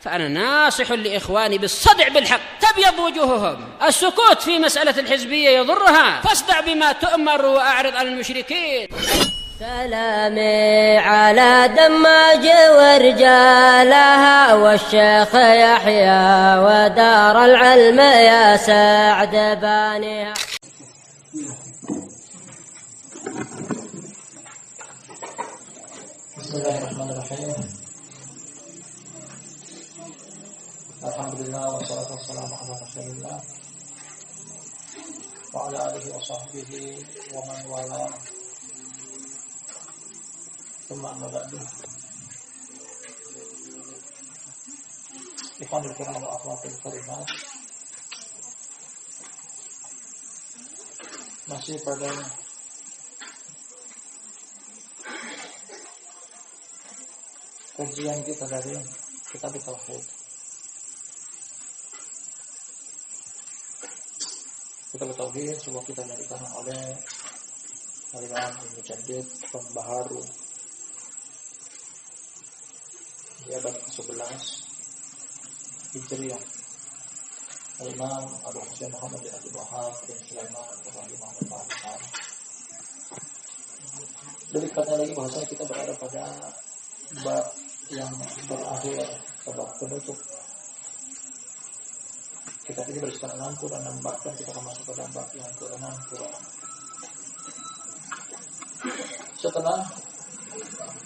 فأنا ناصح لإخواني بالصدع بالحق تبيض وجوههم. السكوت في مسألة الحزبية يضرها، فاصدع بما تؤمر وأعرض عن المشركين. سلامي على دماج ورجالها والشيخ يحيى ودار العلم يا سعد بانيها. بسم الله الرحمن الرحيم. الحمد لله والصلاة والسلام على رسول الله وعلى آله وصحبه ومن والاه. ثم أما بعد. Ikhwanul kiram wa akhwatul karimat, masih pada kajian kita dari kitab Tauhid. Kitab Tauhid sebuah kitab yang dikarang oleh Al-Imam Al-Mujaddid pembaharu di abad ke-11 Hijriah. Al-Imam Abu Husain Muhammad bin Abdul Wahhab bin Sulaiman rahimahullah ta'ala. Delikatnya lagi bahwasanya kita berada pada bab yang berakhir, bab penutup. Kitab ini berisikan 66 bab dan kita akan masuk pada bab yang ke-60. Setelah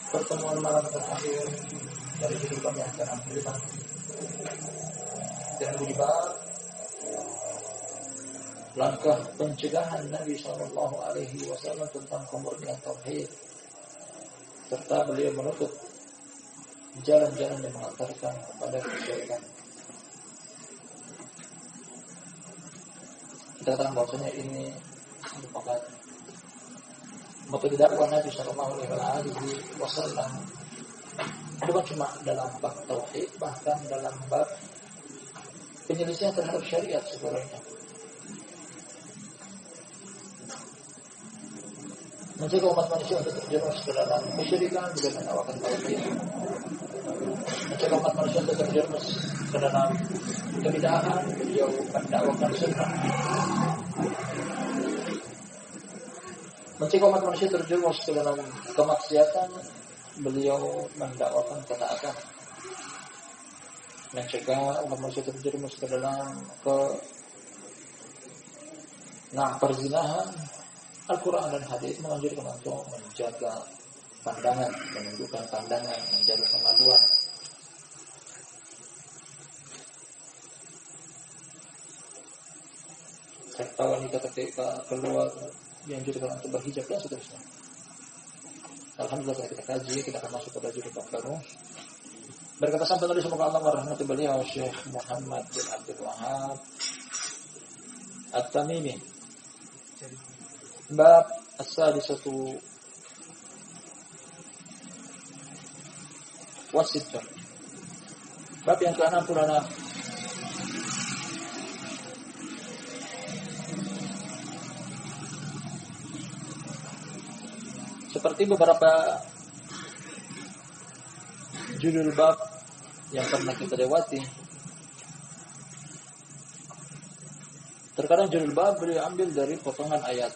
pertemuan malam terakhir dari kehidupan yang ke-60 dan bab langkah pencegahan Nabi SAW tentang kemurnian tauhid, serta beliau menutup jalan-jalan yang mengantarkan kepada kesyirikan. Kita katakan bahwasanya ini merupakan metode dakwah Nabi SAW, bukan cuma dalam bab tauhid, bahkan dalam bab penyelesaian terhadap syariat sebenarnya. Mencegah umat manusia untuk terjerumus ke dalam kesyirikan juga menawarkan tauhid. Mencegah umat manusia untuk terjerumus ke dalam kebid'ahan, beliau mendakwakan sunnah. Mencegah umat manusia terjerumus ke dalam kemaksiatan, beliau mendakwakan ketaatan. Mencegah umat manusia terjerumus ke dalam perzinahan, Al-Quran dan hadis menganjurkan untuk menjaga pandangan, menundukkan pandangan, menjaga kemaluan. Serta wanita ketika keluar dianjurkan untuk berhijab dan seterusnya. Alhamdulillah kita kaji, kita akan masuk pada judul bab baru. Berkata sampai tadi, semoga Allah merahmati beliau Syekh Muhammad bin Abdul Wahhab At-Tamimi. Bab as-sadisatu wasittah. Bab yang ke-66. Seperti beberapa judul bab yang pernah kita lewati, terkadang judul bab beliau ambil dari potongan ayat.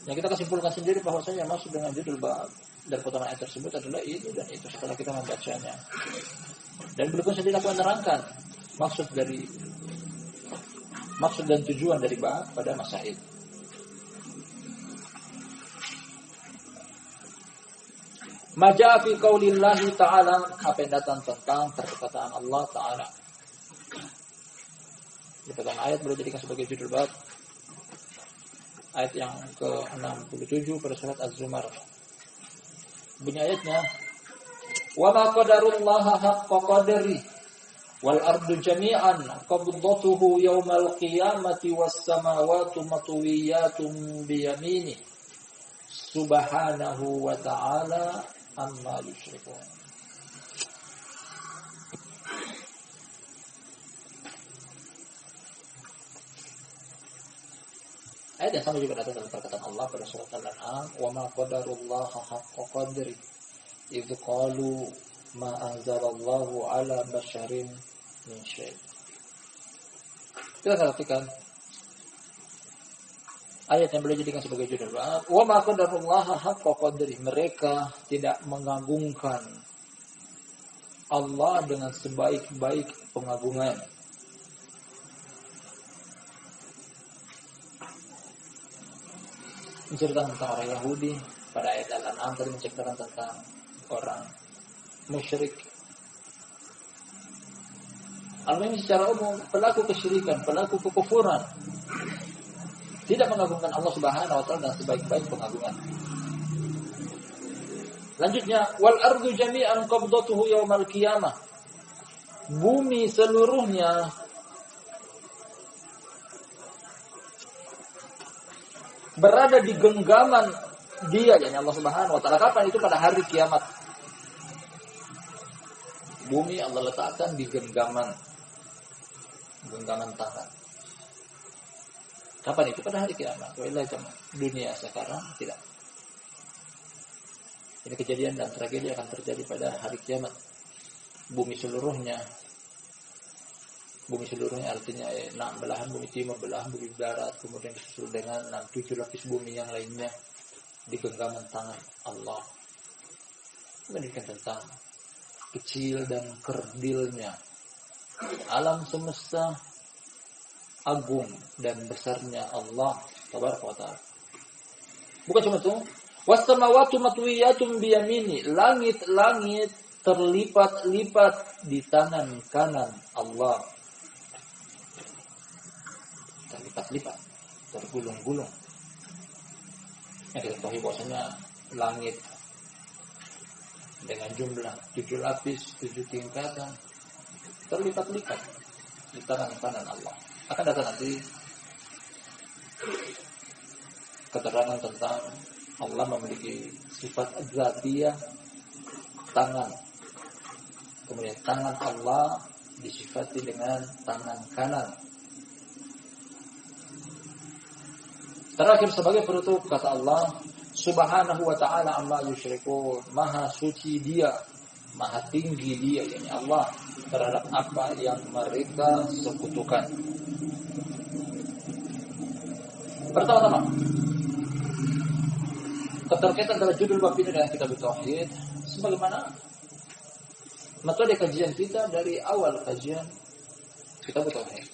Yang kita kesimpulkan sendiri bahwasanya masuk dengan judul bab dan potongan ayat tersebut adalah ini dan itu setelah kita membacanya. Dan beliau pun sendiri akan menerangkan maksud dan tujuan dari bab pada masail. Maja fi qaulillahi ta'ala, apa yang datang tentang perkataan Allah Ta'ala. Di potongan ayat boleh jadikan sebagai judul bab. Ayat yang ke-67 pada surat Az-Zumar. Bunyi ayatnya, wa ma qadarullaha haqqa qadri wal ardu jami'an qabdatuhu yawmal qiyamati was samawati matwiyatun bi yamini subhanahu wa ta'ala amma yusyrikun. Ayat yang sama juga datang dalam perkataan Allah pada surat Al-An'am, wa ma qadarullaha haqqa qadri. idz qalu ma anzalallahu ala basharin min syai'. Kita perhatikan ayat yang boleh dijadikan sebagai judul bab. Wa ma qadarullaha haqqa qadri. Mereka tidak mengagungkan Allah dengan sebaik-baik pengagungan. Menceritakan tentang orang Yahudi pada ayat Al-An'am tadi, menceritakan tentang orang musyrik. Al-Mu'min secara umum pelaku kesyirikan, pelaku kekufuran tidak mengagungkan Allah Subhanahu wa taala dengan sebaik-baik pengagungan. Lanjutnya, wal ardu jami'an qabdatuhu yaumal qiyamah. Bumi seluruhnya berada di genggaman Dia, yakni Allah Subhanahu wa taala. Kapan itu? Pada hari kiamat. Bumi Allah letakkan di genggaman tangan. Kapan itu? Pada hari kiamat. Dunia sekarang tidak. Ini kejadian dan tragedi akan terjadi pada hari kiamat. Bumi seluruhnya artinya 6 belahan bumi timur, belahan bumi barat, kemudian disusul dengan 7 lapis bumi yang lainnya di genggaman tangan Allah. Menunjukkan tentang kecil dan kerdilnya alam semesta, agung dan besarnya Allah Tabaraka wa Ta'ala. Bukan cuma itu, was-samawati matwiyatun biyamini. Langit-langit terlipat-lipat di tangan kanan Allah. Terlipat-lipat, tergulung-gulung. Yang kita tahu bahwasanya langit dengan jumlah 7 lapis, 7 tingkatan, terlipat-lipat di tangan kanan Allah. Akan datang nanti keterangan tentang Allah memiliki sifat dzatiyah, tangan. Kemudian tangan Allah disifati dengan tangan kanan. Terakhir sebagai penutup kata Allah Subhanahu wa ta'ala amma yusyrikun. Maha suci Dia, maha tinggi Dia, yakni Allah, terhadap apa yang mereka sekutukan. Pertama-tama, keterkaitan antara judul bab ini dengan kitab tauhid, sebagaimana metode kajian kita dari awal kajian kitab tauhid.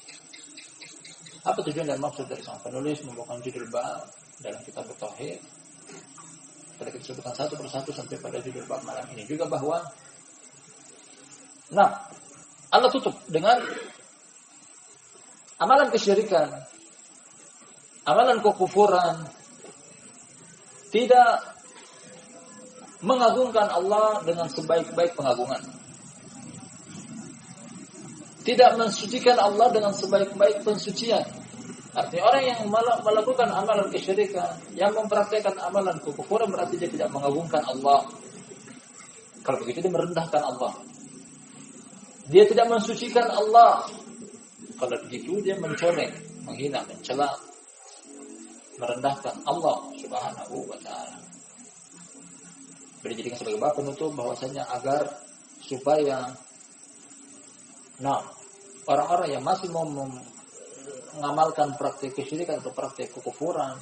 Apa tujuan dan maksud dari sang penulis membawakan judul bab dalam kitab tauhid? Pada kita sebutkan satu persatu sampai pada judul bab malam ini juga bahwa Allah tutup dengan amalan kesyirikan, amalan kekufuran, tidak mengagungkan Allah dengan sebaik-baik pengagungan, tidak mensucikan Allah dengan sebaik-baik pensucian. Artinya orang yang melakukan amalan kesyirikan, yang mempraktikkan amalan kekufuran, berarti dia tidak mengagungkan Allah. Kalau begitu dia merendahkan Allah. Dia tidak mensucikan Allah. Kalau begitu dia mencoreng, menghina, mencela, merendahkan Allah Subhanahu wa ta'ala. Dijadikan sebagai bab penutup bahwasanya agar supaya orang-orang yang masih mau mengamalkan praktik kesyirikan atau praktik kekufuran,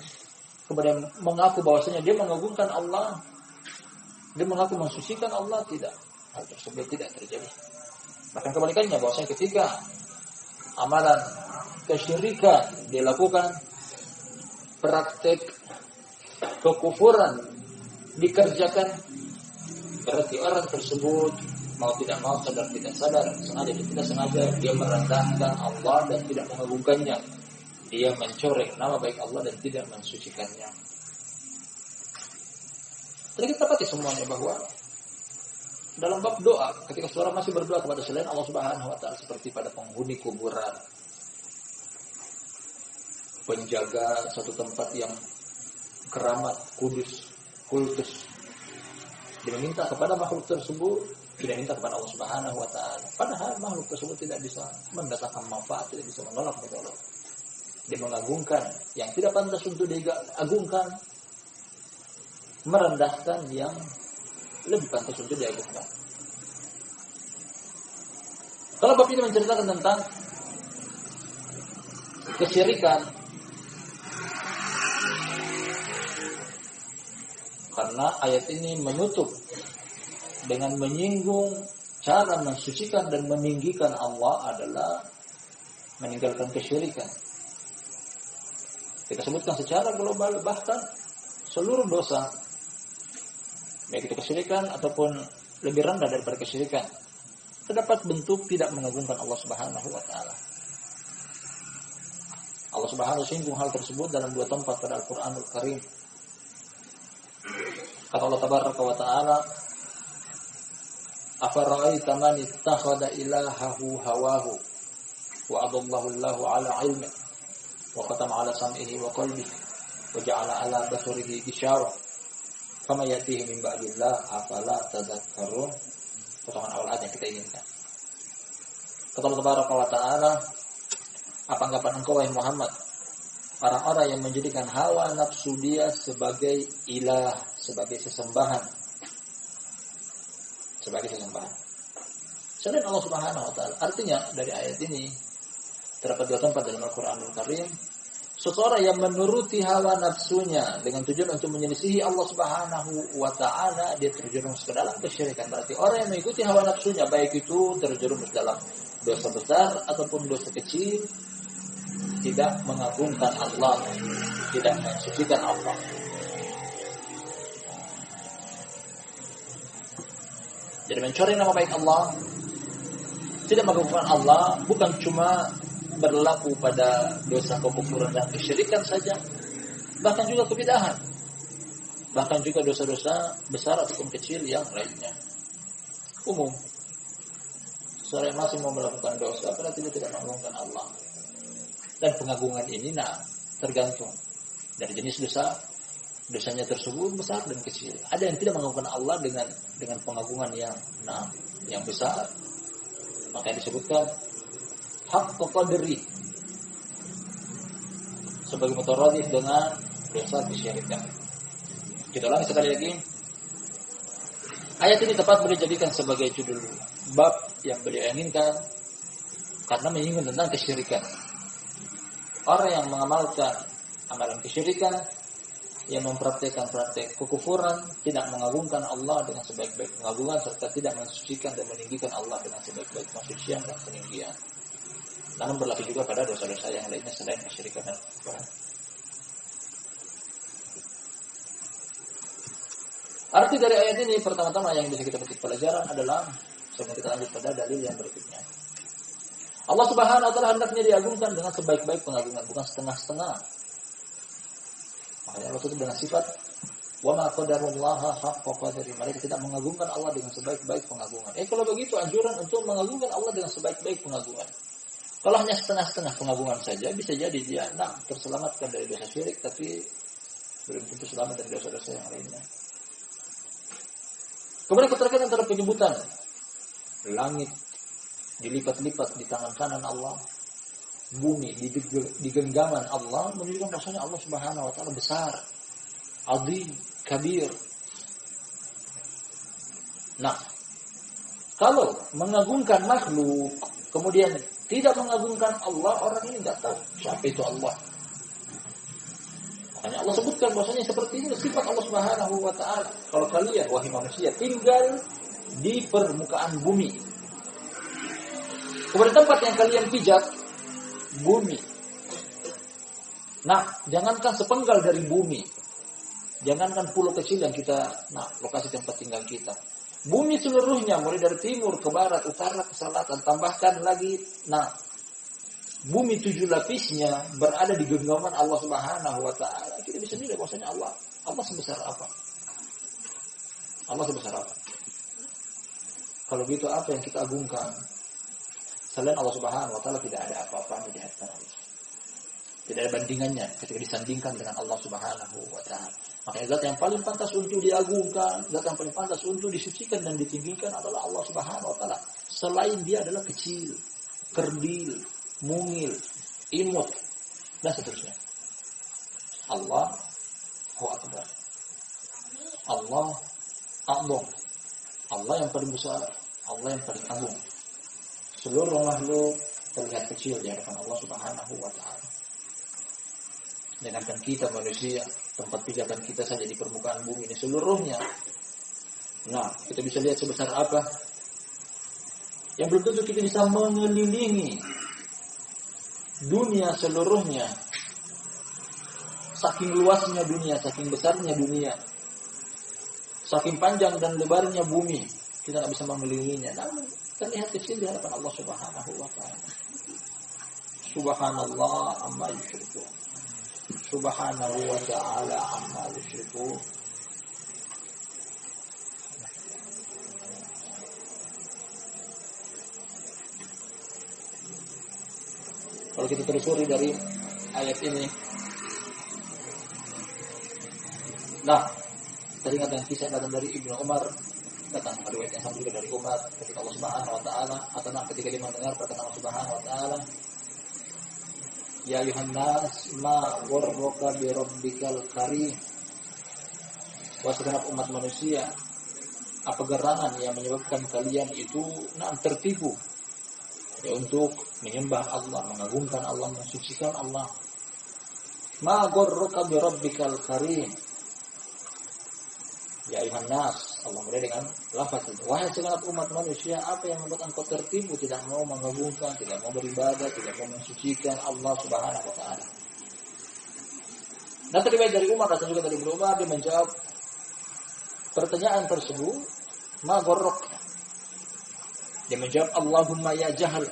kemudian mengaku bahwasanya dia mengagungkan Allah, dia mengaku mensucikan Allah, tidak. Hal tersebut tidak terjadi. Bahkan kebalikannya, bahwasanya ketika amalan kesyirikan dilakukan, praktik kekufuran dikerjakan, berarti orang tersebut mau tidak mau, sadar tidak sadar, sengaja tidak sengaja, dia merendahkan Allah dan tidak mengagungkannya. Dia mencoreng nama baik Allah dan tidak mensucikannya. Jadi kita dapati semuanya bahwa dalam bab doa, ketika seorang masih berdoa kepada selain Allah Subhanahu wa ta'ala, seperti pada penghuni kuburan, penjaga suatu tempat yang keramat, kudus, kultus, dia meminta kepada makhluk tersebut, tidak minta kepada Allah Subhanahu wa ta'ala. Padahal makhluk tersebut tidak bisa mendatangkan manfaat, tidak bisa menolak mudarat. Dia mengagungkan yang tidak pantas untuk diagungkan, merendahkan yang lebih pantas untuk diagungkan. Kalau bab ini menceritakan tentang kesyirikan, karena ayat ini menutup dengan menyinggung cara mensucikan dan meninggikan Allah adalah meninggalkan kesyirikan. Kita sebutkan secara global, bahkan seluruh dosa, baik itu kesyirikan ataupun lebih rendah daripada kesyirikan, terdapat bentuk tidak mengagungkan Allah Subhanahu wa taala. Allah Subhanahu singgung hal tersebut dalam 2 tempat pada Al-Qur'anul Karim. Kata Allah Tabaraka wa taala, "Afara'aita man ittakhadha ilahahu hawahu wa adallahu Allahu 'ala 'ilmi wa khatama 'ala sam'ihi wa qalbihi wa ja'ala 'ala basarihi ghishawah fama yatihi min ba'dillah afala tadhakkarun." Potongan awal ayat yang kita inginkan. Kata Allah Tabaraka wa taala, apa anggapan engkau wahai Muhammad, orang-orang yang menjadikan hawa nafsu dia sebagai ilah, sebagai sesembahan. Sebagai sesembahan. Selain Allah Subhanahu wa taala. Artinya dari ayat ini terdapat 2 tempat dalam Al-Qur'anul Karim, seseorang yang menuruti hawa nafsunya dengan tujuan untuk menyelisihi Allah Subhanahu wa taala, dia terjerumus ke dalam kesyirikan. Berarti orang yang mengikuti hawa nafsunya, baik itu terjerumus dalam dosa besar ataupun dosa kecil, tidak mengagungkan Allah, tidak mensucikan Allah. Jadi mencoreng nama baik Allah, tidak mengagungkan Allah, bukan cuma berlaku pada dosa kekufuran dan kesyirikan saja, bahkan juga kebidahan, bahkan juga dosa-dosa besar ataupun kecil yang lainnya. Umum, seorang yang masih mau melakukan dosa berarti dia tidak mengagungkan Allah. Dan pengagungan ini tergantung dari jenis dosa. Dosanya tersebut besar dan kecil. Ada yang tidak mengagungkan Allah dengan pengagungan yang besar, maka yang disebutkan haqqa qadri, sebagai mutaradif dengan dosa kesyirikan. Kita ulangi sekali lagi. Ayat ini tepat boleh dijadikan sebagai judul bab yang beliau inginkan karena menyinggung tentang kesyirikan. Orang yang mengamalkan amalan kesyirikan, yang mempraktikkan praktek kekufuran, tidak mengagungkan Allah dengan sebaik-baik pengagungan, serta tidak mensucikan dan meninggikan Allah dengan sebaik-baik pensucian dan peninggian. Namun berlaku juga pada dosa-dosa yang lainnya selain kesyirikan dan kekufuran. Arti dari ayat ini pertama-tama yang bisa kita petik pelajaran adalah, sebelum kita lanjut pada dalil yang berikutnya, Allah Subhanahu wa taala hendaknya diagungkan dengan sebaik-baik pengagungan, bukan setengah-setengah. Makanya Allah tutup dengan sifat wa ma qadarullaha haqqa qadri. Mereka tidak mengagungkan Allah dengan sebaik-baik pengagungan. Kalau begitu anjuran untuk mengagungkan Allah dengan sebaik-baik pengagungan. Kalau hanya setengah-setengah pengagungan saja, bisa jadi dia terselamatkan dari dosa syirik, tapi belum tentu selamat dari dosa-dosa yang lainnya. Kemudian keterkaitan antara penyebutan langit dilipat-lipat di tangan kanan Allah, bumi di genggaman Allah, menunjukkan bahwasanya Allah Subhanahu wa taala besar, azim, kabir. Nah, kalau mengagungkan makhluk kemudian tidak mengagungkan Allah, orang ini tidak tahu siapa itu Allah. Makanya Allah sebutkan bahwasanya seperti ini sifat Allah Subhanahu wa taala. Kalau kalian wahai manusia tinggal di permukaan bumi, kemudian tempat yang kalian pijak bumi. Nah, jangankan sepenggal dari bumi, jangankan pulau kecil yang kita, lokasi tempat tinggal kita, bumi seluruhnya, mulai dari timur ke barat, utara ke selatan, tambahkan lagi, bumi 7 lapisnya berada di genggaman Allah Subhanahu wa taala. Kita bisa lihat bahwasanya Allah sebesar apa? Allah sebesar apa? Kalau gitu apa yang kita agungkan? Selain Allah Subhanahu wa taala tidak ada apa-apanya di hadapan Allah. Tidak ada bandingannya ketika disandingkan dengan Allah Subhanahu wa taala. Makanya zat yang paling pantas untuk diagungkan, zat yang paling pantas untuk disucikan dan ditinggikan adalah Allah Subhanahu wa taala. Selain dia adalah kecil, kerdil, mungil, imut, dan seterusnya. Allahu akbar. Allah a'zam. Allah yang paling besar, Allah yang paling agung. Seluruh makhluk terlihat kecil di hadapan Allah Subhanahu wa taala. Sedangkan kita manusia, tempat pijakan kita saja di permukaan bumi ini seluruhnya. Nah, kita bisa lihat sebesar apa. Yang belum tentu kita bisa mengelilingi dunia seluruhnya. Saking luasnya dunia, saking besarnya dunia, saking panjang dan lebarnya bumi, kita tidak bisa mengelilinginya. Namun terlihat kecil di hadapan Allah Subhanahu wa taala. Subhanallah amma yusyrikun. Subhanahu wa ta'ala amma yusyrikun. Kalau kita telusuri dari ayat ini, nah, teringat dengan kisah datang dari Ibnu Umar, datang riwayat yang sama juga dari Umar, ketika Allah Subhanahu wa taala, atau ketika dia mendengar perkataan Allah Subhanahu wa taala, ya ayuhan nas ma gharraka bi rabbikal karim. Wahai segenap umat manusia, apa gerangan yang menyebabkan kalian itu tertipu ya untuk menyembah Allah, mengagungkan Allah, mensucikan Allah. Ma gharraka bi rabbikal karim. Ya ayuhan nas, Allah mulai dengan lafaz itu. Wahai segenap umat manusia, apa yang membuat engkau tertipu, tidak mau mengagungkan, tidak mau beribadah, tidak mau mensucikan Allah Subhanahu wa taala. Dan riwayat dari Umar dan juga dari Ibnu Umar, dia menjawab pertanyaan tersebut, ma gharrak. Dia menjawab, Allahumma ya jahal.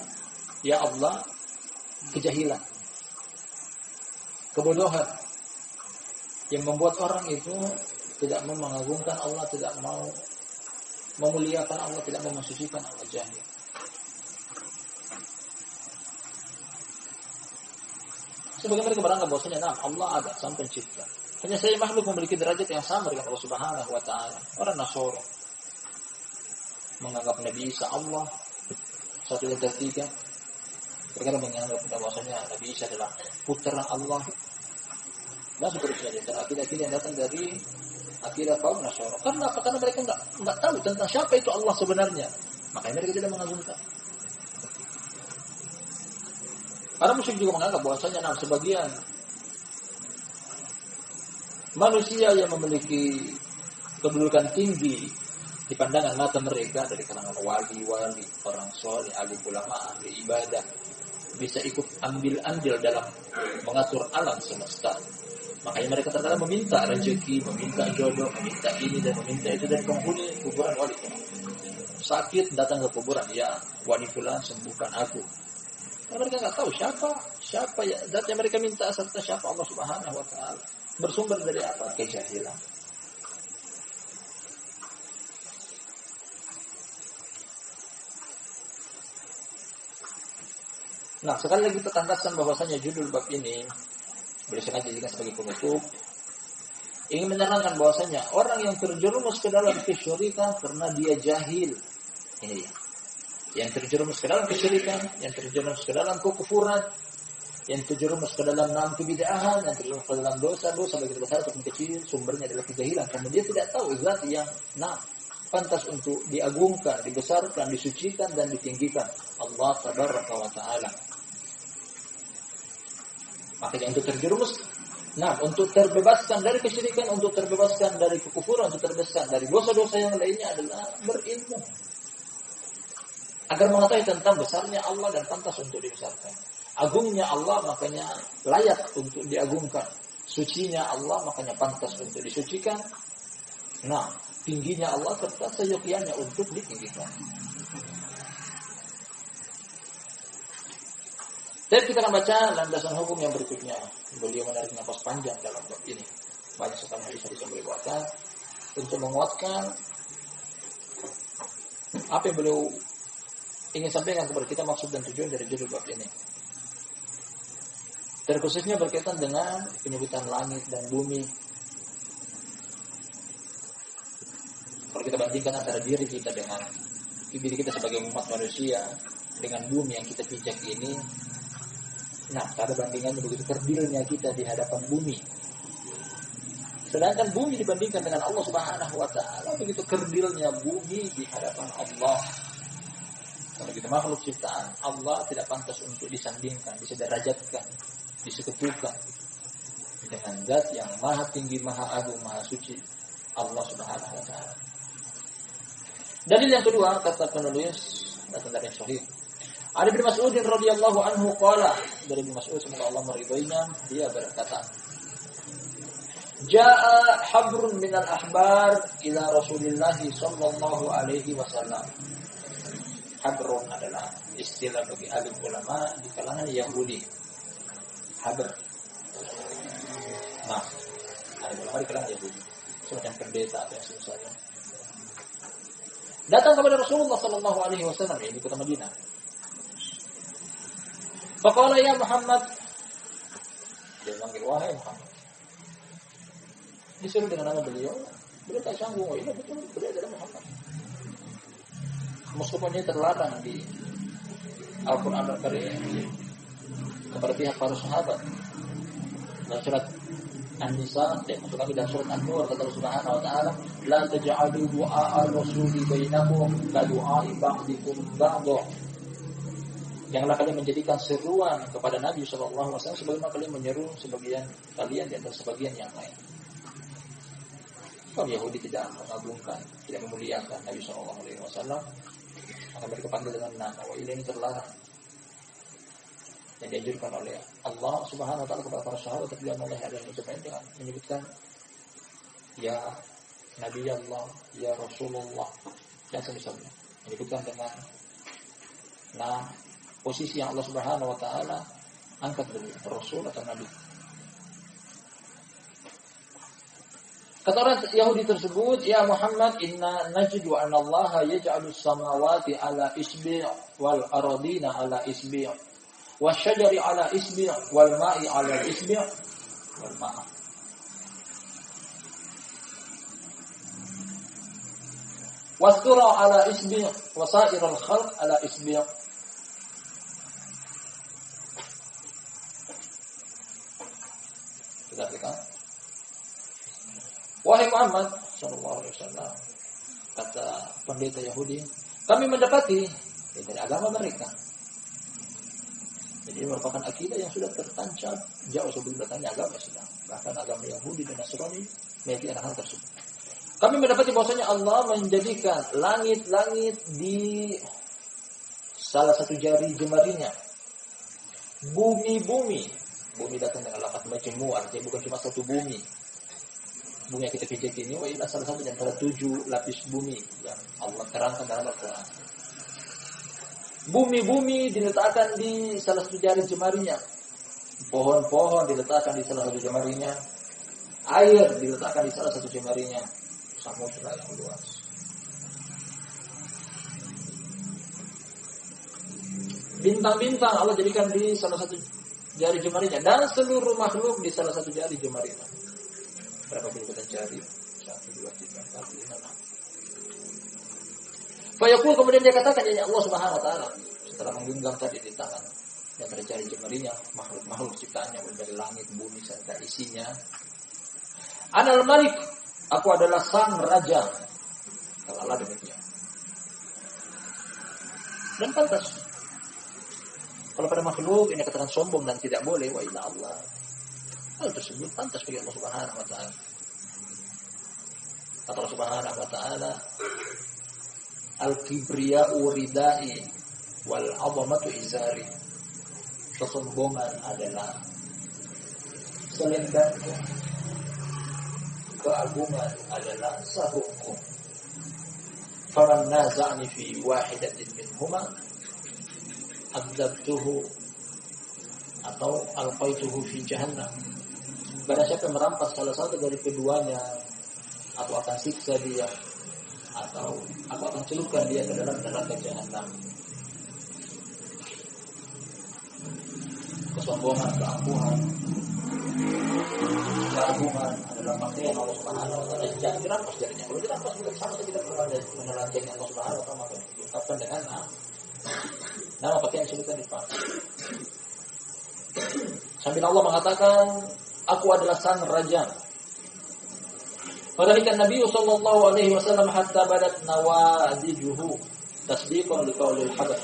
Ya Allah, kejahilan, kebodohan yang membuat orang itu tidak mau mengagungkan Allah, tidak mau memuliakan Allah, tidak mau mensucikan Allah, jahil. Sebagian mereka beranggap bahwasanya Allah ada sang pencipta. Hanya saya makhluk memiliki derajat yang sama dengan Allah Subhanahu wa taala. Orang Nasara menganggap Nabi Isa Allah, satu dari tiga. Mereka menganggap bahwasanya Nabi Isa adalah putra Allah. Dan seterusnya, dan akidah-akidah yang datang dari akidah kaum Nasara. Karena apa? Karena mereka enggak tahu tentang siapa itu Allah sebenarnya. Makanya mereka tidak mengagungkan. Para musyrik juga menganggap bahwasanya sebagian manusia yang memiliki kedudukan tinggi di pandangan mata mereka dari kalangan wali-wali, orang soleh, alim ulama, ahli ibadah, bisa ikut ambil andil dalam mengatur alam semesta. Makanya mereka terkadang meminta rezeki, meminta jodoh, meminta ini dan meminta itu dari penghuni kuburan wali. Sakit datang ke kuburan, ya wali fulan sembuhkan aku. Karena mereka nggak tahu siapa ya zat yang mereka minta, serta siapa Allah Subhanahu wa taala. Bersumber dari apa? Kejahilan. Nah, sekali lagi kita tandaskan bahwasanya judul bab ini boleh sengaja jadikan sebagai penutup, ingin menerangkan bahwasanya orang yang terjerumus ke dalam kesyirikan karena dia jahil. Ini dia. Yang terjerumus ke dalam kesyirikan, yang terjerumus ke dalam kekufuran, yang terjerumus ke dalam kebid'ahan, yang terjerumus ke dalam dosa-dosa baik besar ataupun kecil, sumbernya adalah kejahilan. Karena dia tidak tahu zat yang pantas untuk diagungkan, dibesarkan, disucikan dan ditinggikan, Allah Tabaraka wa Ta'ala. Makanya untuk terjerumus, untuk terbebaskan dari kesyirikan, untuk terbebaskan dari kekufuran, untuk terbebaskan dari dosa-dosa yang lainnya adalah berilmu. Agar mengetahui tentang besarnya Allah dan pantas untuk dibesarkan. Agungnya Allah makanya layak untuk diagungkan. Sucinya Allah makanya pantas untuk disucikan. Tingginya Allah serta seyogyanya untuk ditinggikan. Dan kita akan baca landasan hukum yang berikutnya. Beliau menarik nafas panjang dalam bab ini. Banyak sekali hadis-hadis yang beliau bawakan untuk menguatkan apa yang beliau ingin sampaikan kepada kita, maksud dan tujuan dari judul bab ini. Terkhususnya berkaitan dengan penyebutan langit dan bumi. Kalau kita bandingkan antara diri kita sebagai umat manusia dengan bumi yang kita pijak ini, ada bandingannya begitu kerdilnya kita di hadapan bumi. Sedangkan bumi dibandingkan dengan Allah Subhanahu wa taala, begitu kerdilnya bumi di hadapan Allah. Kalau kita makhluk ciptaan Allah tidak pantas untuk disandingkan, disederajatkan, disekutukan dengan zat yang maha tinggi, maha agung, maha suci, Allah Subhanahu wa taala. Dalil yang kedua kata penulis datang dari Sahih. Ali bin Mas'ud radhiyallahu anhu qala, dari Ibnu Mas'ud semoga Allah meridhoinya, dia berkata, Ja'a habrun minal ahbar ila Rasulillah sallallahu alaihi wasallam. Habrun adalah istilah bagi alim ulama di kalangan Yahudi. Habr. Nah, alim ulama di kalangan Yahudi. Semacam pendeta atau yang semisalnya. Datang kepada Rasulullah sallallahu alaihi wasallam di kota Madinah. Faqala ya Muhammad. Dia panggil wahai Muhammad. Disuruh dengan nama beliau tak sanggup. Ini betul beliau adalah Muhammad. Meskipun ini terlarang di Al-Quran Al-Karim kepada pihak para sahabat. Dalam surat An-Nisa, maksud kami dalam surat An-Nur kata Allah Subhanahu wa taala, la taj'alu du'a ar-rasuli bainakum ka du'a'i ba'dikum ba'dha. Janganlah kalian menjadikan seruan kepada Nabi sallallahu alaihi wasallam sebagaimana kalian menyeru sebagian kalian di antara sebagian yang lain. Kaum Yahudi tidak mengagungkan, tidak memuliakan Nabi sallallahu alaihi wasallam, maka mereka panggil dengan nama. Wah, ini terlarang. Yang dianjurkan oleh Allah Subhanahu wa taala kepada para sahabat ketika mulai ada yang dengan menyebutkan ya Nabi Allah, ya Rasulullah dan semisalnya. Menyebutkan dengan nama posisi yang Allah Subhanahu wa taala angkat beliau, Rasul atau Nabi. Kata orang Yahudi tersebut, ya Muhammad, inna najidu anna Allah yaj'alus samawati ala isbi' wal aradina ala isbi' wasyajari ala isbi' wal ma'i ala isbi' wal ma'. Wastura ala isbi' wasairul khalq ala isbi'. Sudah kan? Wahai Muhammad sallallahu alaihi wasallam, kata pendeta Yahudi, kami mendapati dari agama mereka. Jadi merupakan akidah yang sudah tertancap jauh sebelum datangnya agama Islam. Bahkan agama Yahudi dan Nasrani memiliki hal tersebut. Kami mendapati bahwasanya Allah menjadikan langit-langit di salah satu jari jemarinya. Bumi datang dengan lafaz majmu', artinya bukan cuma satu bumi. Bumi yang kita pijak ini adalah salah satu di antara 7 lapis bumi yang Allah terangkan dalam Al-Quran. Bumi diletakkan di salah satu jari jemarinya. Pohon-pohon diletakkan di salah satu jemarinya. Air diletakkan di salah satu jemarinya. Samudra yang luas. Bintang-bintang Allah jadikan di salah satu jari jemarinya. Dan seluruh makhluk di salah satu jari jemarinya. Berapa puluh kita jari? 1, 2, 3, 4, 5, 6. Fayaqul, kemudian dia katakan, ya Allah Subhanahu wa taala, setelah menggenggam tadi di tangan dan jari jemarinya makhluk-makhluk ciptaannya dari langit, bumi serta isinya. Anal Malik, aku adalah sang raja. Kalau Allah demikian. Dan pantas. Kalau pada makhluk ini katakan sombong dan tidak boleh, wa ila Allah. Hal tersebut pantas bagi Allah Subhanahu wa taala. Kata Allah Subhanahu wa taala, al-kibriya'u ridai wal 'azamatu izari. Kesombongan adalah selendangku. Keagungan adalah sabukku. Faman naza'ni fi wahidatin minhuma adzabtuhu atau alqaituhu fi jahannam. Barang siapa yang merampas salah satu dari keduanya, atau akan siksa dia, atau aku akan celupkan dia ke dalam neraka jahanam. Kesombongan, keagungan adalah pakaian Allah Subhanahu wa taala. Jangan dirampas darinya. Kalau dirampas juga sama saja kita menelanjangi Allah Subhanahu wa taala, maka diungkapkan dengan nama pakaian yang sudah dipakai. Sambil Allah mengatakan, aku adalah sang raja. Fadhalika Nabi sallallahu alaihi wasallam hatta badat nawadijuhu tasdiqan liqaulil hadar.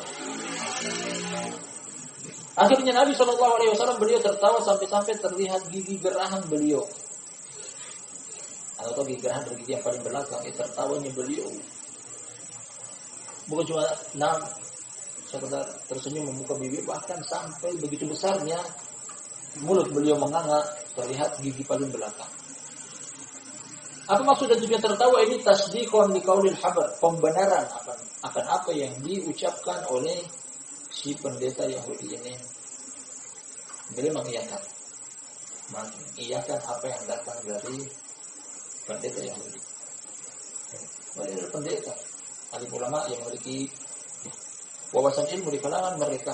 Akhirnya Nabi sallallahu alaihi wasallam beliau tertawa sampai-sampai terlihat gigi gerahan beliau. Atau gigi gerahan dari gigi yang paling belakang, tertawanya beliau. Bukan cuma sekedar tersenyum membuka bibir, bahkan sampai begitu besarnya mulut beliau menganga, terlihat gigi paling belakang. Apa maksud dan tujuan tertawa ini? Tasdiqon liqaulil habar, pembenaran akan apa yang diucapkan oleh si pendeta Yahudi ini. Beliau mengiyakan apa yang datang dari pendeta Yahudi. Beliau adalah pendeta, alim ulama yang memiliki wawasan ilmu di kalangan mereka.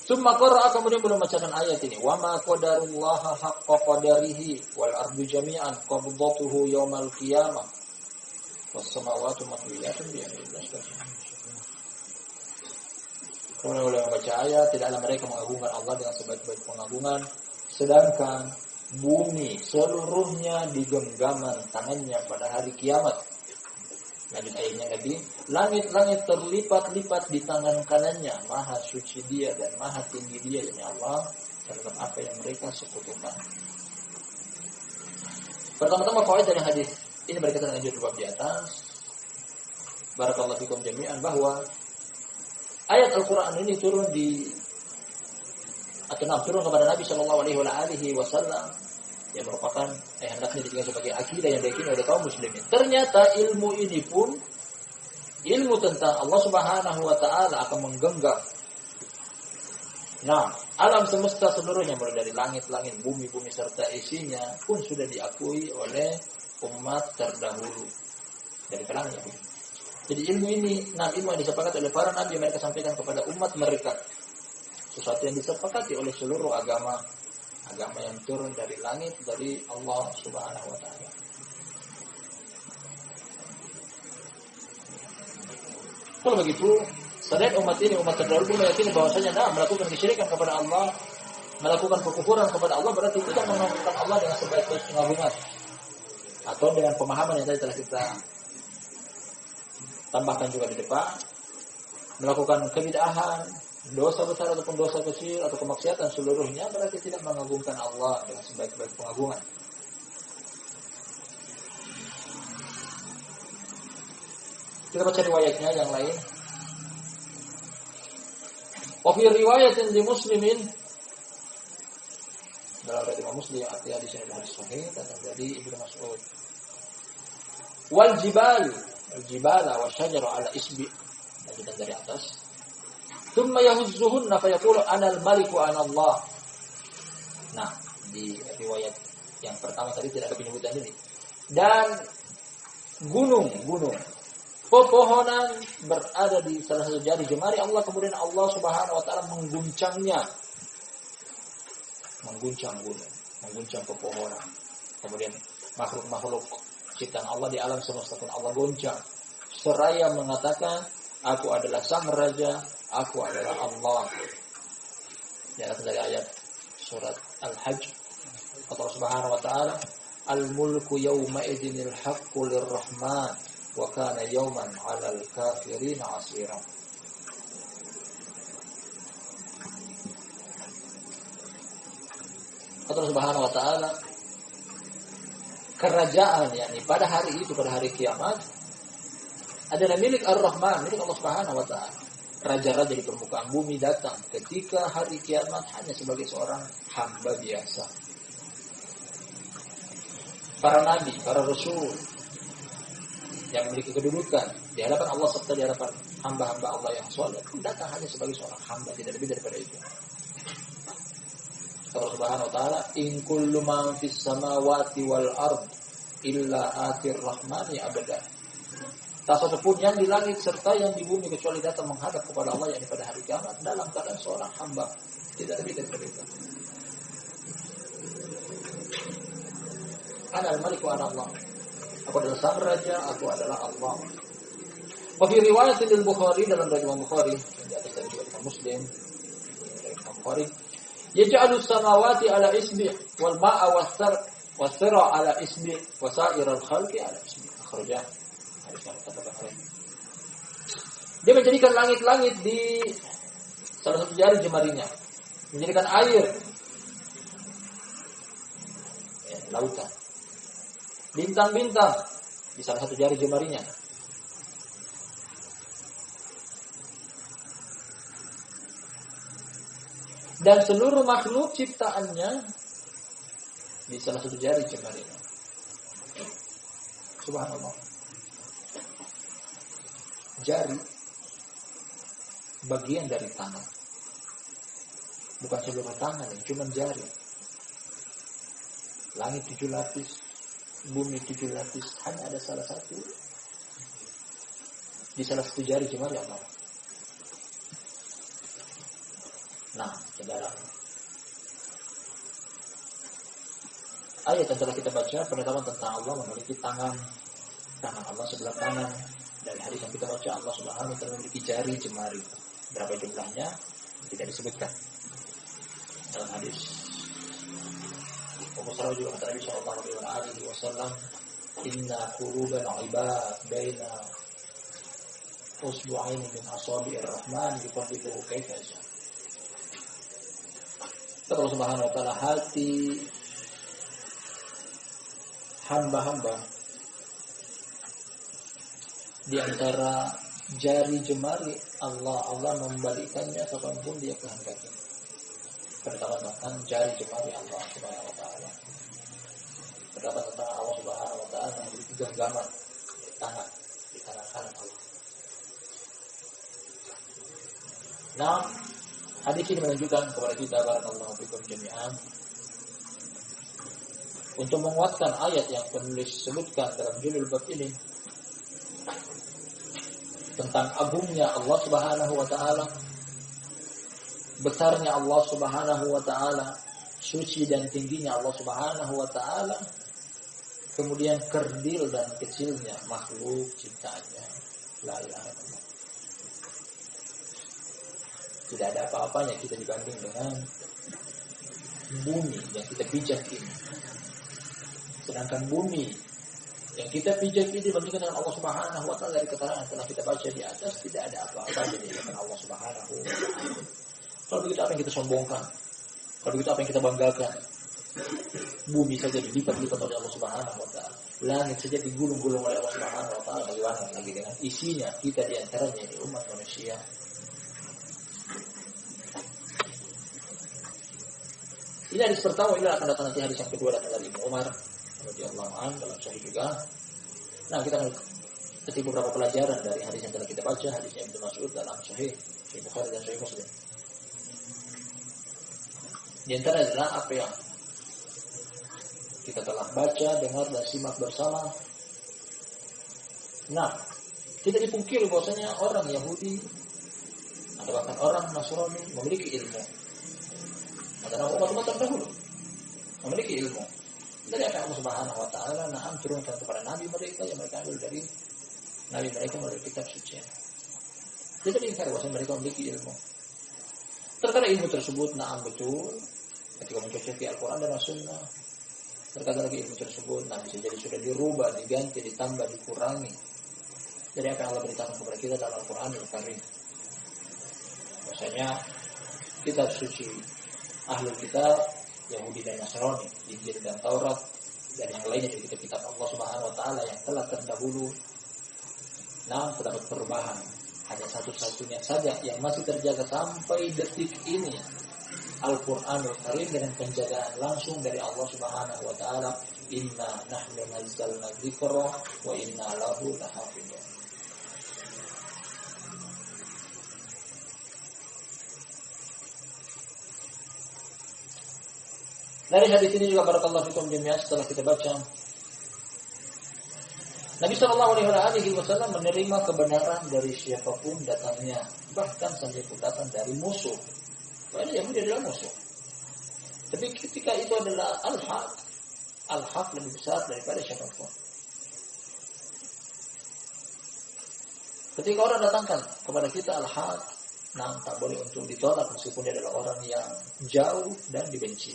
Summa qara'a, kemudian belum membacakan ayat ini. Wa ma qadarullaha haqqa qadarihi wal ardu jami'an qabdatuhu yaumal qiyamah was samawati matwiyatun bi yaminihi. Kemudian oleh membaca ayat, tidaklah mereka mengagungkan Allah dengan sebaik-baik pengagungan, sedangkan bumi seluruhnya di genggaman tangannya pada hari kiamat. Lanjut ayatnya lagi, langit-langit terlipat-lipat di tangan kanannya, maha suci dia dan maha tinggi dia, yakni Allah, terhadap apa yang mereka sekutukan. Pertama-tama faedah dari hadis ini berkaitan dengan judul bab di atas. Barakallahu fikum jami'an, bahwa ayat Al-Quran ini turun kepada Nabi Shallallahu Alaihi Wasallam, yang merupakan hendaknya dijadikan sebagai akidah yang diyakini oleh kaum muslimin. Ternyata ilmu ini pun, ilmu tentang Allah Subhanahu Wa Taala akan menggenggam. Alam semesta seluruhnya, mulai dari langit-langit, bumi-bumi serta isinya, pun sudah diakui oleh umat terdahulu dari kalangan Yahudi. Jadi ilmu ini, ilmu yang disepakati oleh para nabi yang mereka sampaikan kepada umat mereka, sesuatu yang disepakati oleh seluruh agama yang turun dari langit, dari Allah Subhanahu Wa Taala. Kalau begitu, selain umat ini, umat terdahulu meyakini bahwasanya melakukan kesyirikan kepada Allah, melakukan kekufuran kepada Allah, berarti tidak mengagungkan Allah dengan sebaik-baik pengagungan, atau dengan pemahaman yang tadi telah kita tambahkan juga di depan, melakukan kebid'ahan, dosa besar ataupun dosa kecil atau kemaksiatan seluruhnya, berarti tidak mengagungkan Allah dengan sebaik-baik pengagungan. Kita baca riwayatnya yang lain. Wa fi riwayatin li Muslimin, dalam riwayat Imam Muslim, artinya di sini hadis sahih datang dari Ibnu Mas'ud. Wal jibala wa syajaru ala isbi, lanjutan dari atas. Thumma yahuzzuhunna fa yaqulu anal maliku anallah. Di riwayat yang pertama tadi tidak ada penyebutan ini. Dan gunung, pepohonan berada di salah satu jari jemari Allah, kemudian Allah Subhanahu Wa Taala mengguncangnya, mengguncang gunung, mengguncang pepohonan. Kemudian makhluk-makhluk ciptaan Allah di alam semesta pun Allah goncang, seraya mengatakan, aku adalah sang raja, aku adalah Allah. Ya, dari ayat surat Al-Hajj, Allah Subhanahu Wa Taala, al-mulku yawma idzinil haqqu lirrahman wa kana yawman 'alal kafirin 'asira. Allah Subhanahu Wa Taala, kerajaan yakni pada hari itu, pada hari kiamat, adalah milik Ar-Rahman, milik Allah Subhanahu Wa Taala. Raja-raja di permukaan bumi datang ketika hari kiamat hanya sebagai seorang hamba biasa. Para nabi, para rasul yang memiliki kedudukan di hadapan Allah serta di hadapan hamba-hamba Allah yang saleh pun datang hanya sebagai seorang hamba, tidak lebih daripada itu. Allah Subhanahu Wa Taala, in kullu man fis samawati wal ard illa atir rahmani abada. Tak satu pun yang di langit serta yang di bumi kecuali datang menghadap kepada Allah, yakni pada hari kiamat dalam keadaan seorang hamba, tidak lebih daripada itu. Anal malik wa ana Allah. Aku adalah sang raja, aku adalah Allah. Wa fi riwayat al-Bukhari, dalam riwayat Imam Bukhari, yang di atas dari riwayat Imam Muslim, dari Imam Bukhari, yaj'alu samawati ala isbi' wal ma'a was-sar wasara ala ismi wasairal khalqi ala ismi. Akhrajah hadis yang terdapat oleh. Dia menjadikan langit-langit di salah satu jari jemarinya, menjadikan air lautan, bintang-bintang di salah satu jari jemarinya. Dan seluruh makhluk ciptaannya di salah satu jari jemarinya. Subhanallah. Jari bagian dari tangan. Bukan seluruh tangan, cuma jari. Langit 7 lapis, bumi 7 lapis, hanya ada salah satu di salah satu jari jemari Allah. Nah, saudara, ayat yang telah kita baca penetapan tentang Allah memiliki tangan Allah sebelah kanan. Dari hadis yang kita baca, Allah Subhanahu wa taala memiliki jari jemari. Berapa jumlahnya tidak disebutkan dalam hadis. Ummu Salamah juga kata Nabi sallallahu alaihi wasallam, "Inna qulubana ibad baina usbu'ain min asabi'ir rahman yuqallibuhu kaifa yasha." Allah Subhanahu wa taala, hati hamba-hamba di antara jari jemari Allah membalikkannya kapanpun dia kehendaki. Terdapat tentang jari jemari Allah Subhanahu wa taala. Terdapat tentang Allah Subhanahu wa taala yang memiliki genggaman di tangan kanan Allah. Nah, hadis ini menunjukkan kepada kita barakallahu fikum jami'an untuk menguatkan ayat yang penulis sebutkan dalam judul bab ini tentang agungnya Allah Subhanahu wa taala, besarnya Allah Subhanahu wa taala, suci dan tingginya Allah Subhanahu wa taala, kemudian kerdil dan kecilnya makhluk ciptaannya. La ilaha illallah. Tidak ada apa-apanya kita dibanding dengan bumi yang kita pijak ini. Sedangkan bumi yang kita pijak ini dibandingkan dengan Allah Subhanahu wa taala, dari keterangan yang telah kita baca di atas, tidak ada apa-apa dengan Allah Subhanahu wa taala. Kalau begitu apa yang kita sombongkan? Kalau begitu apa yang kita banggakan? Bumi saja dilipat-lipat oleh Allah Subhanahu wa taala. Langit saja digulung-gulung oleh Allah Subhanahu wa taala, bagaimana lagi dengan isinya kita di antaranya di umat manusia. Ini hadis pertama, ini akan datang nanti hadis yang kedua datang dari Ibnu Umar radhiyallahu anhu dalam sahih juga. Nah, kita akan ketik beberapa pelajaran dari hadis yang telah kita baca, hadisnya Ibnu Mas'ud dalam sahih Bukhari dan sahih Muslim. Di antara adalah apa yang kita telah baca, dengar dan simak bersama. Nah, tidak dipungkiri bahwasanya orang Yahudi atau bahkan orang Nasrani memiliki ilmu. Adalah umat-umat terdahulu memiliki ilmu. Dari apa Allah Subhanahu wa taala turunkan kepada nabi mereka yang mereka ambil dari nabi mereka melalui kitab suci. Tidak diingkar bahwa mereka memiliki ilmu. Terkadang ilmu tersebut betul ketika mencocoki Al-Quran dan As-Sunnah. Terkadang lagi ilmu tersebut bisa jadi sudah dirubah, diganti, ditambah, dikurangi dari apa yang Allah beritakan kepada kita dalam Al-Quran Al-Karim. Bahwasanya kitab suci Ahlul Kitab, Yahudi dan Nasrani, Injil dan Taurat, dan yang lainnya dari kitab Allah Subhanahu wa taala yang telah terdahulu, terdapat perubahan. Hanya satu-satunya saja yang masih terjaga sampai detik ini, Al-Qur'anul Karim dengan penjagaan langsung dari Allah Subhanahu wa taala. Inna nahnu nazzalna dzikra wa inna lahu lahafidun. Dari hadis ini juga barakallahu fikum jami'an setelah kita baca, Nabi sallallahu alaihi wasallam menerima kebenaran dari siapapun datangnya, bahkan sampai datang dari musuh. Padahal Yahudi adalah musuh. Tapi ketika itu adalah al-haq lebih besar daripada siapapun. Ketika orang datangkan kepada kita al-haq, tak boleh untuk ditolak meskipun dia adalah orang yang jauh dan dibenci.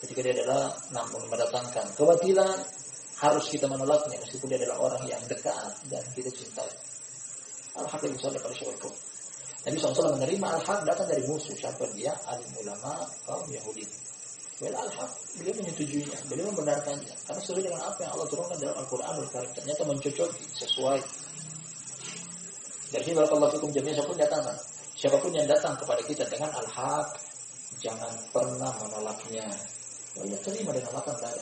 Ketika dia adalah mendatangkan kebatilan, harus kita menolaknya meskipun dia adalah orang yang dekat dan kita cintai. Al-haq yang besar daripada syurga. Nabi SAW menerima al-haq datang dari musuh. Siapa dia? Alim ulama kaum Yahudi. Well, al-haq, beliau menyetujuinya, beliau membenarkannya. Karena sesuai dengan apa yang Allah turunkan dalam Al-Quranul Karim, ternyata mencocoki, sesuai. Dari sini barakallahu fikum jami'an, siapapun yang datang kepada kita dengan al-haq, jangan pernah menolaknya. Oh ya, terima dengan lapang dada.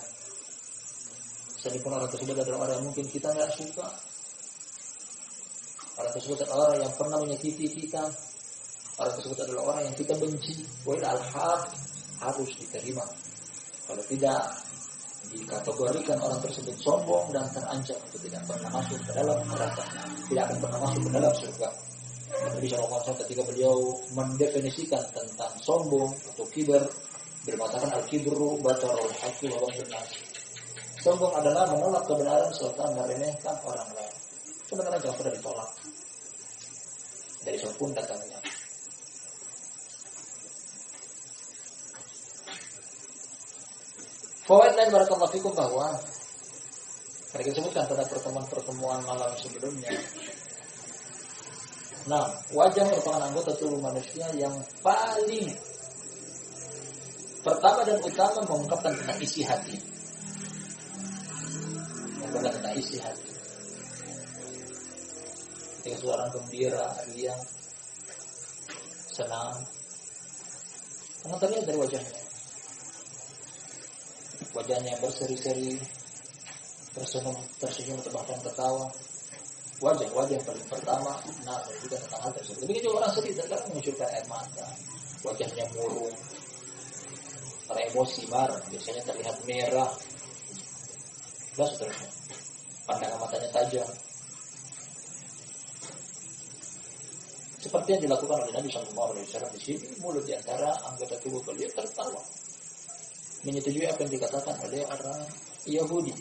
Sekalipun orang tersebut adalah orang yang mungkin kita nggak suka. Orang tersebut adalah orang yang pernah menyakiti kita. Orang tersebut adalah orang yang kita benci. Wal al-haq harus diterima. Kalau tidak, dikategorikan orang tersebut sombong dan terancam untuk tidak pernah masuk ke dalam neraka. Tidak akan pernah masuk ke dalam surga. Nabi SAW ketika beliau mendefinisikan tentang sombong atau kibar, beliau mengatakan al-kibru batarul haqqi wa ghamdun nas. Sombong adalah menolak kebenaran serta meremehkan orang lain. Kebenaran jangan pernah ditolak. Dari siapapun datangnya. Fawaid lain barakallahu fikum bahwa mereka sebutkan pada pertemuan malam sebelumnya. Nah, wajah merupakan anggota tubuh manusia yang paling pertama dan utama mengungkapkan tentang isi hati. Mengungkapkan tentang isi hati. Ketika seorang gembira, riang, senang, karena terlihat dari wajahnya. Wajahnya berseri-seri, tersenyum atau bahkan tertawa. Wajah yang paling pertama, nah juga tentang hal tersebut. Begitu orang sedih, terkadang menunjukkan air mata, wajahnya murung, karena emosi marah, biasanya terlihat merah, dan seterusnya. Pandangan matanya tajam. Seperti yang dilakukan oleh Nabi SAW di sini, mulut di antara anggota tubuh beliau tertawa, menyetujui apa yang dikatakan oleh orang Yahudi.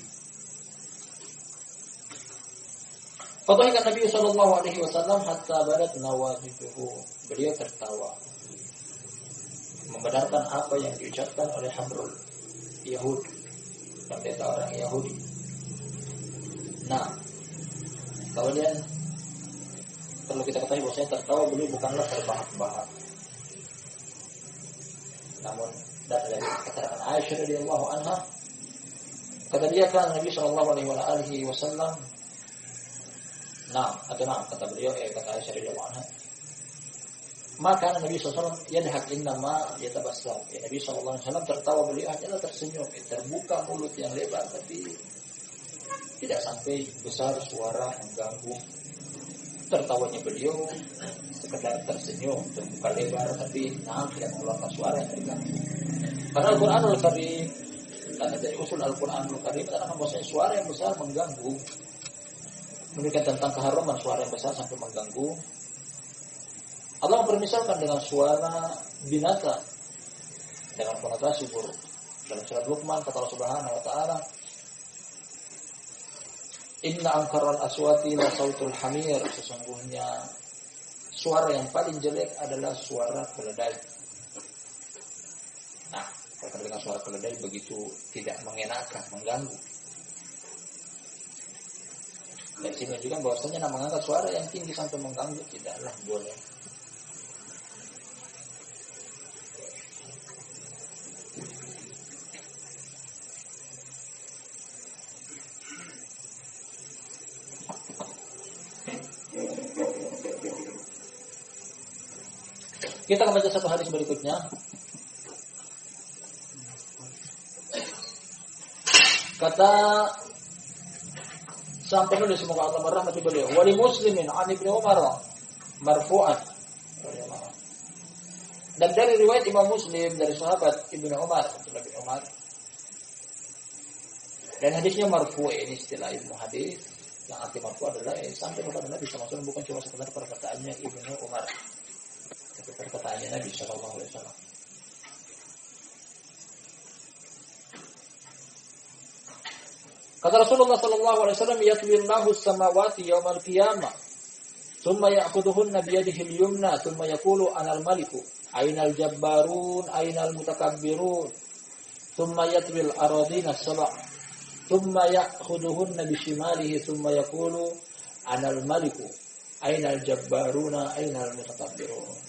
Fadhahikan Nabi SAW hatta badat nawajibuhu. Beliau tertawa, membenarkan apa yang diucapkan oleh Hamrul Yahud, pendeta orang Yahudi. Nah, kemudian perlu kita ketahui bahwasanya tertawa beliau bukanlah terbahak-bahak. Namun datang dari keterangan Aisyah radhiyallahu anha, kata dia kan Nabi SAW, kata beliau, kata Aisyah radhiyallahu anha, maka Nabi SAW yadhak innama yatabassam. Nabi SAW tertawa, beliau hanyalah tersenyum, terbuka mulut yang lebar, tapi tidak sampai besar suara mengganggu. Tertawanya beliau sekedar tersenyum, terbuka lebar, tapi tidak mengeluarkan suara yang terganggu. Karena Al-Quranul Karim, karena dari usul Al-Quranul Karim menerangkan bahwasanya suara yang besar mengganggu, menunjukkan tentang keharuman suara yang besar sampai mengganggu. Allah mempermisalkan dengan suara binatang dengan konotasi buruk. Dalam surat Luqman kata Allah Subhanahu wa taala, inna ankaral aswati la sautul hamir. Sesungguhnya suara yang paling jelek adalah suara keledai. Nah, kalau dengan suara keledai begitu tidak mengenakan, mengganggu. Dari sini juga bahwasanya mengangkat suara yang tinggi sampai mengganggu tidaklah boleh. Kita akan baca satu hadis berikutnya. Kata sang penulis, semoga Allah merahmati beliau, wali muslimin an Ibnu Umar marfu'an. Dan dari riwayat Imam Muslim dari sahabat Ibnu Umar, Abdullah bin Umar. Dan hadisnya marfu', ini istilah ilmu hadis. Yang arti marfu' adalah sampai kepada Nabi SAW, bukan cuma sekedar perkataannya Ibnu Umar. Perkataannya Nabi SAW. Kata Rasulullah SAW, yatwillahu samawati yawmal qiyamah, thumma ya'khudhuhunna biyadihi al-yumna, thumma yaqulu anal maliku, ainal jabbarun, ainal mutakabbirun, thumma yatwil aradina sab'a, thumma ya'khuduhunna bishimalihi, thumma yaqulu anal maliku, ainal jabbaruna, ainal mutakabbirun.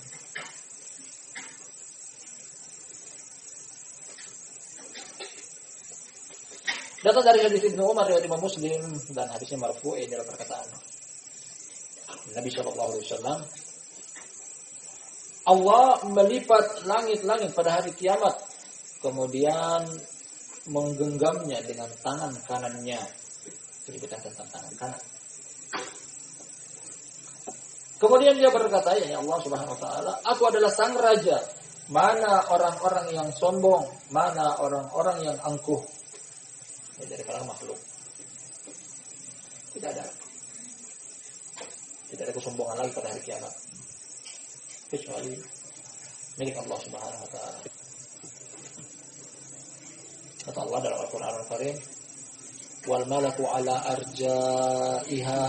Datang dari hadis Ibnu Umar riwayat Imam Muslim dan hadisnya marfu' dalam perkataan Nabi sallallahu alaihi wasallam, Allah melipat langit-langit pada hari kiamat, kemudian menggenggamnya dengan tangan kanannya. Cerita tentang tangan kanan. Kemudian dia berkata, ya Allah Subhanahu wa taala, aku adalah sang raja. Mana orang-orang yang sombong, mana orang-orang yang angkuh. Dari kalangan makhluk. Tidak ada kesombongan lagi pada hari kiamat, kecuali milik Allah Subhanahu wa taala. Kata Allah dalam Al-Qur'an Al-Karim, wal malaku ala arja'iha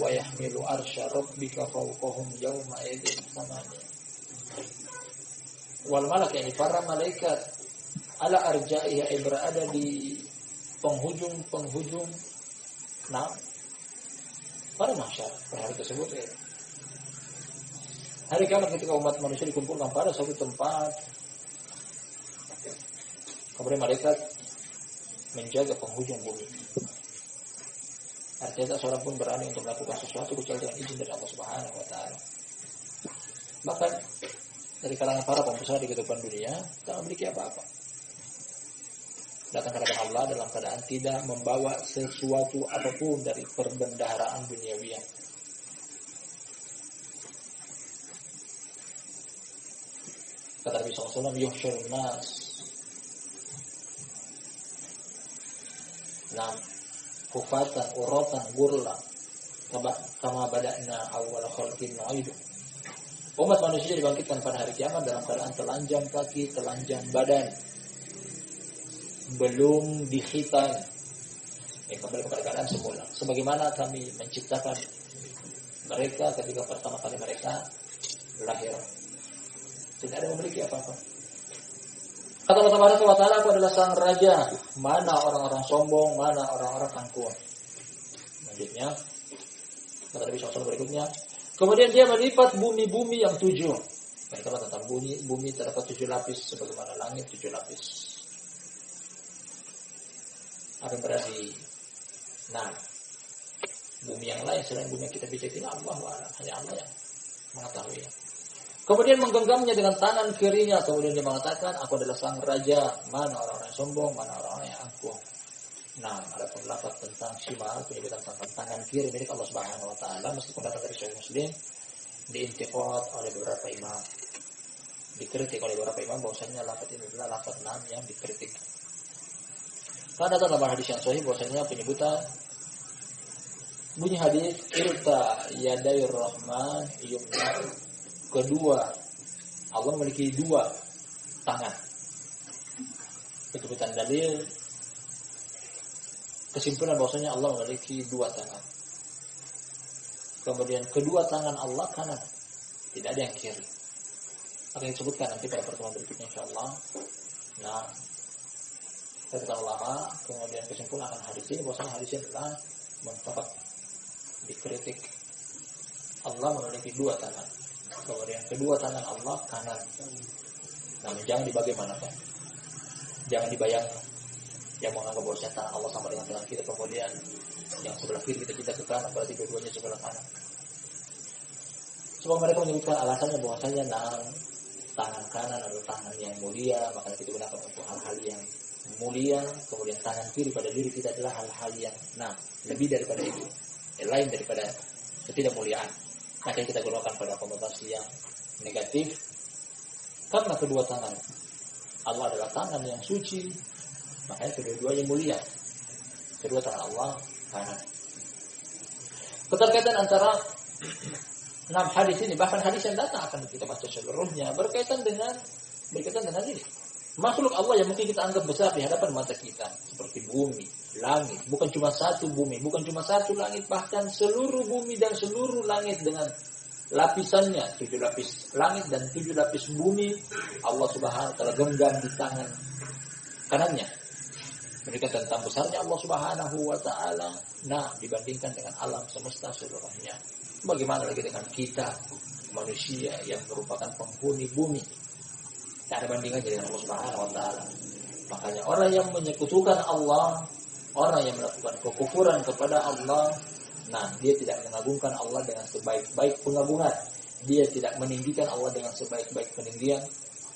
wa yahmilu arsya rabbika fawqahum yawma idzin thamaniya. Wal malak, yakni para malaikat, ala arja'iha, berada di penghujung pada mahsyar pada hari tersebut. Hari kiamat ketika umat manusia dikumpulkan pada suatu tempat, kemudian malaikat menjaga penghujung bumi. Artinya tak seorang pun berani untuk melakukan sesuatu kecuali dengan izin dari Allah Subhanahu wa taala. Bahkan dari kalangan para pengusaha di kehidupan dunia tak memiliki apa-apa, datang kepada Allah dalam keadaan tidak membawa sesuatu apapun dari perbendaharaan duniawiah. Kata Nabi SAW, yuhsyarun nas, hufatan, uratan, gurla, kama bada'na awwala khalqin nu'idu. Umat manusia dibangkitkan pada hari kiamat dalam keadaan telanjang kaki, telanjang badan, belum dikhitan, kembali kepada keadaan semula, sebagaimana kami menciptakan mereka ketika pertama kali mereka lahir. Tidak ada yang memiliki apa-apa. Kata Allah SWT, aku adalah sang raja. Mana orang-orang sombong, mana orang-orang angkuh. Selanjutnya, kata Nabi SAW berikutnya, kemudian dia melipat bumi-bumi yang 7. Mereka tentang bumi terdapat 7 lapis, sebagaimana langit 7 lapis. Apa yang berada di bumi yang lain selain bumi yang kita bicara ini, hanya Allah yang mengetahui. Kemudian menggenggamnya dengan tangan kirinya, kemudian dia mengatakan, aku adalah sang raja. Mana orang-orang yang sombong, mana orang-orang yang angkuh. Ada pendapat tentang shimal, penyebutan tentang tangan kiri milik Allah Subhanahu wa taala, meskipun datang dari Sahih Muslim, diintiqad oleh beberapa imam, dikritik oleh beberapa imam bahwasanya lafaz ini adalah lafaz yang dikritik. Karena dalam hadis yang sahih bahwasanya penyebutan bunyi hadis irta yadayir rahman yumna, kedua Allah memiliki 2 tangan. Penyebutan dalil kesimpulan bahwasanya Allah memiliki 2 tangan. Kemudian kedua tangan Allah kanan, tidak ada yang kiri. Akan disebutkan nanti pada pertemuan berikutnya insyaallah. Kata ulama, kemudian kesimpulan akan hadis ini bahwasanya hadis ini adalah mendapat dikritik. Allah memiliki 2 tangan. Kemudian kedua tangan Allah kanan. Namun jangan dibagaimanakan. Jangan dibayangkan. Yang menganggap bahwasanya tangan Allah sama dengan tangan kita, kemudian yang sebelah kiri kita ke kanan, berarti dua-duanya sebelah kanan. Sebab mereka menyebutkan alasannya bahwasanya tangan kanan adalah tangan yang mulia, makanya kita gunakan untuk hal-hal yang mulia. Kemudian tangan kiri pada diri kita adalah hal-hal yang lebih daripada itu, lain daripada ketidakmuliaan. Maka kita gunakan pada konotasi yang negatif. Karena kedua tangan Allah adalah tangan yang suci, makanya kedua-duanya mulia. Kedua tangan Allah kanan. Keterkaitan antara 6 hadis ini, bahkan hadis yang datang akan kita baca seluruhnya, berkaitan dengan ini. Makhluk Allah yang mungkin kita anggap besar di hadapan mata kita, seperti bumi, langit, bukan cuma satu bumi, bukan cuma satu langit, bahkan seluruh bumi dan seluruh langit dengan lapisannya, 7 lapis langit dan 7 lapis bumi, Allah Subhanahu wa taala genggam di tangan kanannya. Menunjukkan tentang besarnya Allah Subhanahu wa taala. Nah, dibandingkan dengan alam semesta seluruhnya. Bagaimana lagi dengan kita, manusia yang merupakan penghuni bumi? Tak ada bandingannya dengan Allah Subhanahu wa taala. Makanya orang yang menyekutukan Allah, orang yang melakukan kekufuran kepada Allah, nah dia tidak mengagungkan Allah dengan sebaik-baik pengagungan. Dia tidak meninggikan Allah dengan sebaik-baik peninggian.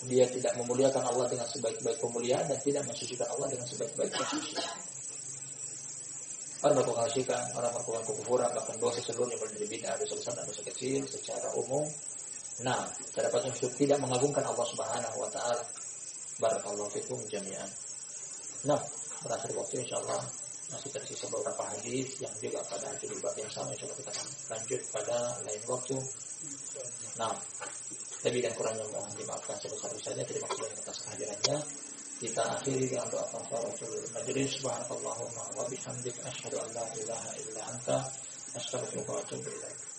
Dia tidak memuliakan Allah dengan sebaik-baik pemuliaan dan tidak mensucikan Allah dengan sebaik-baik pensucian. Orang melakukan kesyirikan, orang melakukan kekufuran, bahkan dosa seluruhnya dari bid'ah, dosa besar dan dosa kecil secara umum. Nah, terdapat unsur tidak mengagungkan Allah Subhanahu wa taala. Barakallahu fikum jami'an. Nah, berakhir waktu insyaallah masih tersisa beberapa hadis yang juga pada judul bab yang sama, insyaallah kita akan lanjut pada lain waktu. Nah, lebih dan kurangnya mohon dimaafkan sebesar-besarnya. Terima kasih atas kehadirannya. Kita akhiri dengan doa kafaratul majlis. Subhanakallahumma wa bihamdika asyhadu an la ilaha illa anta astaghfiruka wa atubu ilaik.